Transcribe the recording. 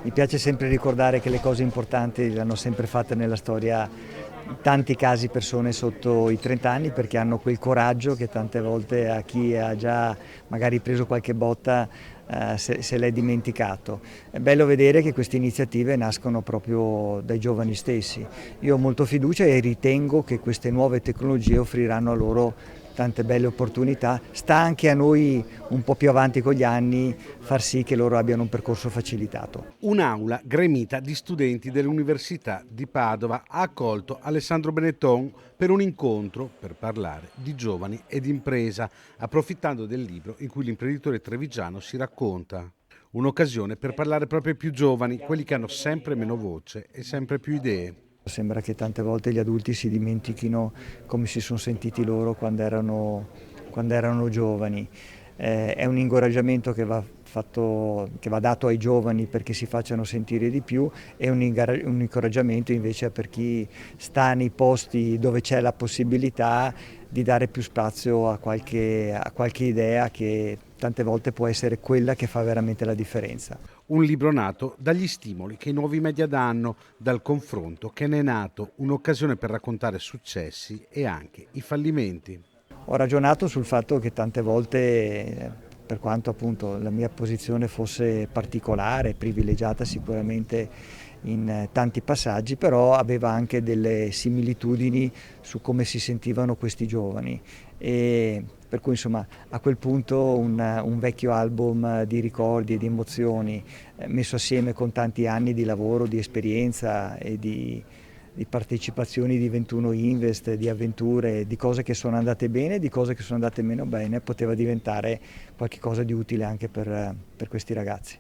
Mi piace sempre ricordare che le cose importanti le hanno sempre fatte nella storia, in tanti casi persone sotto i 30 anni, perché hanno quel coraggio che tante volte a chi ha già magari preso qualche botta se l'è dimenticato. È bello vedere che queste iniziative nascono proprio dai giovani stessi. Io ho molto fiducia e ritengo che queste nuove tecnologie offriranno a loro tante belle opportunità. Sta anche a noi, un po' più avanti con gli anni, far sì che loro abbiano un percorso facilitato. Un'aula gremita di studenti dell'Università di Padova ha accolto Alessandro Benetton per un incontro per parlare di giovani ed impresa, approfittando del libro in cui l'imprenditore trevigiano si racconta. Un'occasione per parlare proprio ai più giovani, quelli che hanno sempre meno voce e sempre più idee. Sembra che tante volte gli adulti si dimentichino come si sono sentiti loro quando erano giovani. È un incoraggiamento che va fatto, che va dato ai giovani perché si facciano sentire di più, e un incoraggiamento invece per chi sta nei posti dove c'è la possibilità di dare più spazio a qualche idea che tante volte può essere quella che fa veramente la differenza. Un libro nato dagli stimoli che i nuovi media danno, dal confronto che ne è nato un'occasione per raccontare successi e anche i fallimenti. Ho ragionato sul fatto che tante volte, per quanto appunto la mia posizione fosse particolare, privilegiata sicuramente in tanti passaggi, però aveva anche delle similitudini su come si sentivano questi giovani, e per cui insomma a quel punto un vecchio album di ricordi e di emozioni, messo assieme con tanti anni di lavoro, di esperienza e di partecipazioni di 21 Invest, di avventure, di cose che sono andate bene e di cose che sono andate meno bene, poteva diventare qualcosa di utile anche per questi ragazzi.